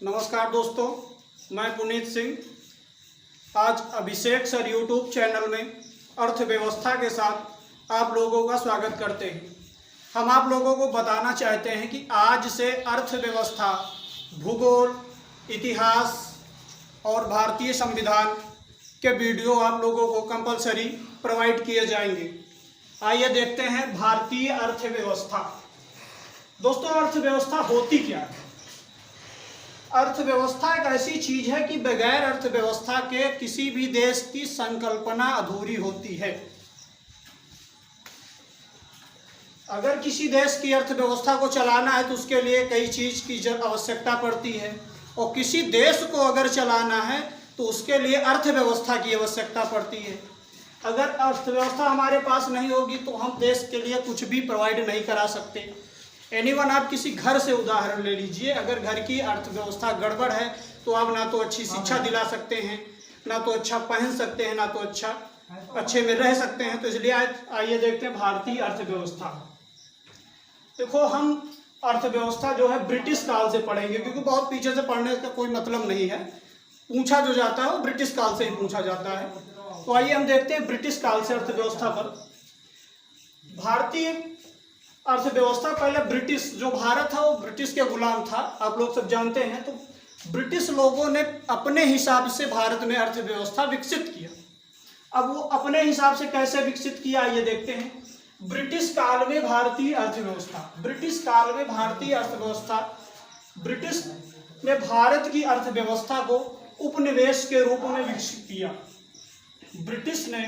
नमस्कार दोस्तों, मैं पुनीत सिंह आज अभिषेक सर यूट्यूब चैनल में अर्थव्यवस्था के साथ आप लोगों का स्वागत करते हैं। हम आप लोगों को बताना चाहते हैं कि आज से अर्थव्यवस्था, भूगोल, इतिहास और भारतीय संविधान के वीडियो आप लोगों को कंपलसरी प्रोवाइड किए जाएंगे। आइए देखते हैं भारतीय अर्थव्यवस्था। दोस्तों, अर्थव्यवस्था होती क्या है? अर्थव्यवस्था एक ऐसी चीज है कि बगैर अर्थव्यवस्था के किसी भी देश की संकल्पना अधूरी होती है। अगर किसी देश की अर्थव्यवस्था को चलाना है तो उसके लिए कई चीज की आवश्यकता पड़ती है, और किसी देश को अगर चलाना है तो उसके लिए अर्थव्यवस्था की आवश्यकता पड़ती है। अगर अर्थव्यवस्था हमारे पास नहीं होगी तो हम देश के लिए कुछ भी प्रोवाइड नहीं करा सकते। एनीवन, आप किसी घर से उदाहरण ले लीजिए। अगर घर की अर्थव्यवस्था गड़बड़ है तो आप ना तो अच्छी शिक्षा दिला सकते हैं, ना तो अच्छा पहन सकते हैं, ना तो अच्छे में रह सकते हैं। तो इसलिए आइए देखते हैं भारतीय अर्थव्यवस्था। देखो, हम अर्थव्यवस्था जो है ब्रिटिश काल से पढ़ेंगे, क्योंकि बहुत पीछे से पढ़ने का कोई मतलब नहीं है। पूछा जो जाता है वो ब्रिटिश काल से ही पूछा जाता है। तो आइए हम देखते हैं ब्रिटिश काल से अर्थव्यवस्था पर। भारतीय अर्थव्यवस्था पहले ब्रिटिश, जो भारत था वो ब्रिटिश के गुलाम था, आप लोग सब जानते हैं। तो ब्रिटिश लोगों ने अपने हिसाब से भारत में अर्थव्यवस्था विकसित किया। अब वो अपने हिसाब से कैसे विकसित किया, ये देखते हैं। ब्रिटिश काल में भारतीय अर्थव्यवस्था, ब्रिटिश काल में भारतीय अर्थव्यवस्था, ब्रिटिश ने भारत की अर्थव्यवस्था को उपनिवेश के रूप में विकसित किया। ब्रिटिश ने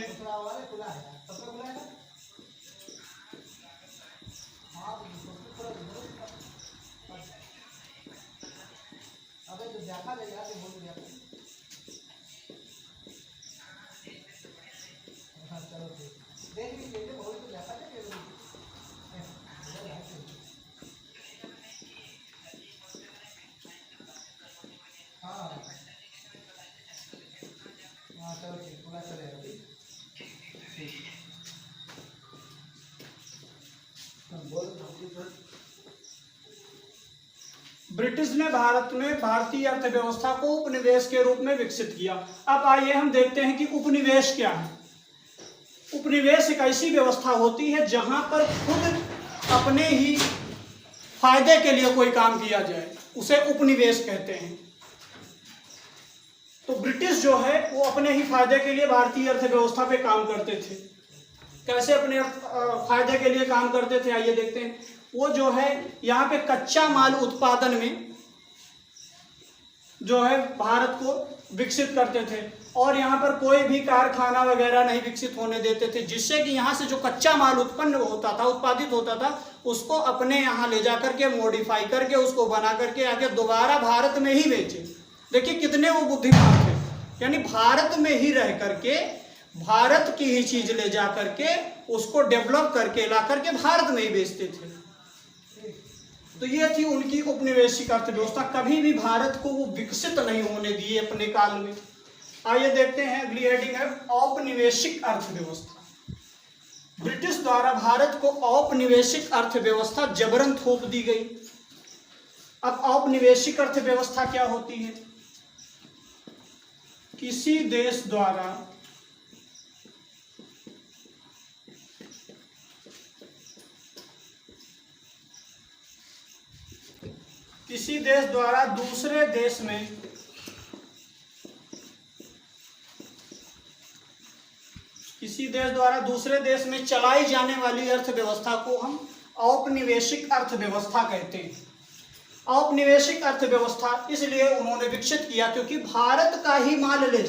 ब्रिटिश ने भारत में भारतीय अर्थव्यवस्था को उपनिवेश के रूप में विकसित किया। अब आइए हम देखते हैं कि उपनिवेश क्या है। उपनिवेश एक ऐसी व्यवस्था होती है जहां पर खुद अपने ही फायदे के लिए कोई काम किया जाए, उसे उपनिवेश कहते हैं। तो ब्रिटिश जो है वो अपने ही फायदे के लिए भारतीय अर्थव्यवस्था पे काम करते थे। कैसे अपने फायदे के लिए काम करते थे, आइए देखते हैं। वो जो है यहाँ पे कच्चा माल उत्पादन में जो है भारत को विकसित करते थे, और यहाँ पर कोई भी कारखाना वगैरह नहीं विकसित होने देते थे, जिससे कि यहाँ से जो कच्चा माल उत्पन्न होता था, उत्पादित होता था, उसको अपने यहाँ ले जा करके मॉडिफाई करके उसको बना करके आगे दोबारा भारत में ही बेचे। देखिए कितने वो बुद्धिमान थे, यानी भारत में ही रह करके भारत की ही चीज ले जा करके उसको डेवलप करके ला करके भारत में ही बेचते थे। तो ये थी उनकी उपनिवेशिक अर्थव्यवस्था। कभी भी भारत को वो विकसित नहीं होने दिए अपने काल में। आइए देखते हैं, अगली हेडिंग है औपनिवेशिक अर्थव्यवस्था। ब्रिटिश द्वारा भारत को औपनिवेशिक अर्थव्यवस्था जबरन थोप दी गई। अब औपनिवेशिक अर्थव्यवस्था क्या होती है? किसी देश द्वारा दूसरे देश में चलाई जाने वाली अर्थव्यवस्था को हम औपनिवेशिक अर्थव्यवस्था कहते हैं। औपनिवेशिक अर्थव्यवस्था इसलिए उन्होंने विकसित किया क्योंकि भारत का ही माल ले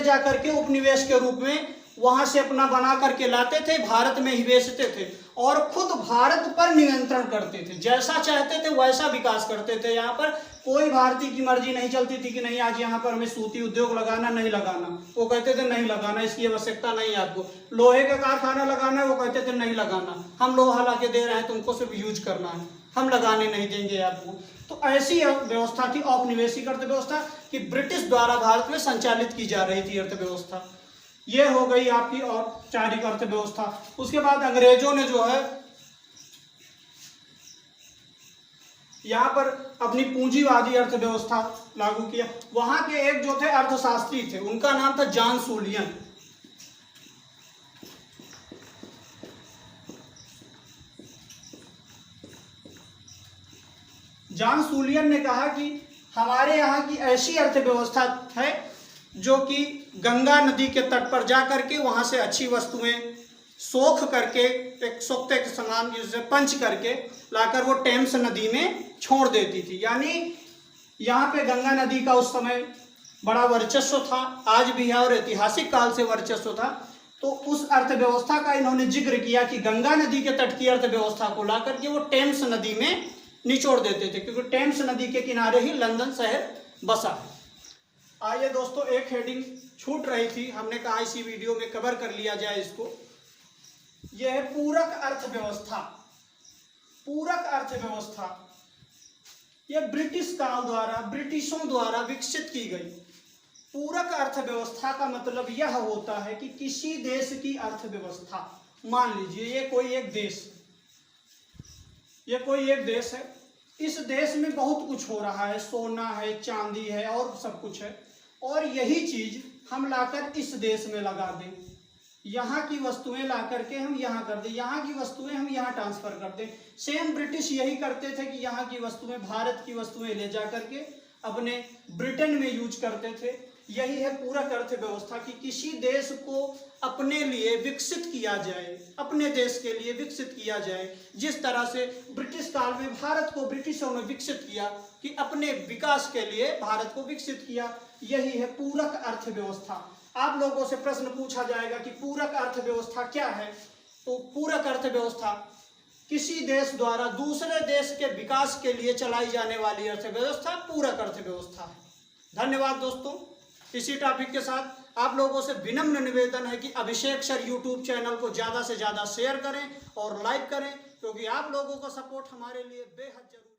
जा करके उपनिवेश के रूप में वहां से अपना बना करके लाते थे, भारत में ही बेचते थे, और खुद भारत पर नियंत्रण करते थे। जैसा चाहते थे वैसा विकास करते थे। यहाँ पर कोई भारतीय की मर्जी नहीं चलती थी कि नहीं आज यहाँ पर हमें सूती उद्योग लगाना, नहीं लगाना। वो कहते थे नहीं लगाना, इसकी आवश्यकता नहीं है आपको। लोहे का कारखाना लगाना है, वो कहते थे नहीं लगाना, हम लोहा ला के दे रहे हैं, तुमको सिर्फ यूज करना है, हम लगाने नहीं देंगे आपको। तो ऐसी व्यवस्था थी औपनिवेशिक अर्थव्यवस्था कि ब्रिटिश द्वारा भारत में संचालित की जा रही थी अर्थव्यवस्था। ये हो गई आपकी औपचारिक अर्थव्यवस्था। उसके बाद अंग्रेजों ने जो है यहाँ पर अपनी पूंजीवादी अर्थव्यवस्था लागू किया। वहां के एक जो थे अर्थशास्त्री थे, उनका नाम था जॉन सूलियन। जॉन सूलियन ने कहा कि हमारे यहाँ की ऐसी अर्थव्यवस्था है जो कि गंगा नदी के तट पर जा करके वहां से अच्छी वस्तुएं सोख करके एक सोखते के समान जिसे पंच करके लाकर वो टेम्स नदी में छोड़ देती थी। यानी यहाँ पे गंगा नदी का उस समय बड़ा वर्चस्व था, आज भी है और ऐतिहासिक काल से वर्चस्व था। तो उस अर्थव्यवस्था का इन्होंने जिक्र किया कि गंगा नदी के तट की अर्थव्यवस्था को ला करके वो टेम्स नदी में निचोड़ देते थे, क्योंकि टेम्स नदी के किनारे ही लंदन शहर बसा है। आइए दोस्तों, एक हेडिंग छूट रही थी, हमने कहा इसी वीडियो में कवर कर लिया जाए इसको। यह है पूरक अर्थव्यवस्था। पूरक अर्थव्यवस्था यह ब्रिटिश काल द्वारा, ब्रिटिशों द्वारा विकसित की गई। पूरक अर्थव्यवस्था का मतलब यह होता है कि किसी देश की अर्थव्यवस्था, मान लीजिए ये कोई एक देश है, इस देश में बहुत कुछ हो रहा है, सोना है, चांदी है और सब कुछ है, और यही चीज हम लाकर इस देश में लगा दें, यहाँ की वस्तुएं ला करके हम यहाँ कर दें, यहाँ की वस्तुएं हम यहाँ ट्रांसफर कर दें। सेम ब्रिटिश यही करते थे कि यहाँ की वस्तुएं, भारत की वस्तुएं ले जा करके अपने ब्रिटेन में यूज करते थे। यही है पूरक अर्थव्यवस्था कि किसी देश को अपने लिए विकसित किया जाए, अपने देश के लिए विकसित किया जाए। जिस तरह से ब्रिटिश काल में भारत को ब्रिटिशों ने विकसित किया कि अपने विकास के लिए भारत को विकसित किया, यही है पूरक अर्थव्यवस्था। आप लोगों से प्रश्न पूछा जाएगा कि पूरक अर्थव्यवस्था क्या है, तो पूरक अर्थव्यवस्था किसी देश द्वारा दूसरे देश के विकास के लिए चलाई जाने वाली अर्थव्यवस्था पूरक अर्थव्यवस्था है। धन्यवाद दोस्तों। इसी टॉपिक के साथ आप लोगों से विनम्र निवेदन है कि अभिषेक सर यूट्यूब चैनल को ज़्यादा से ज़्यादा शेयर करें और लाइक करें, क्योंकि आप लोगों का सपोर्ट हमारे लिए बेहद जरूरी है।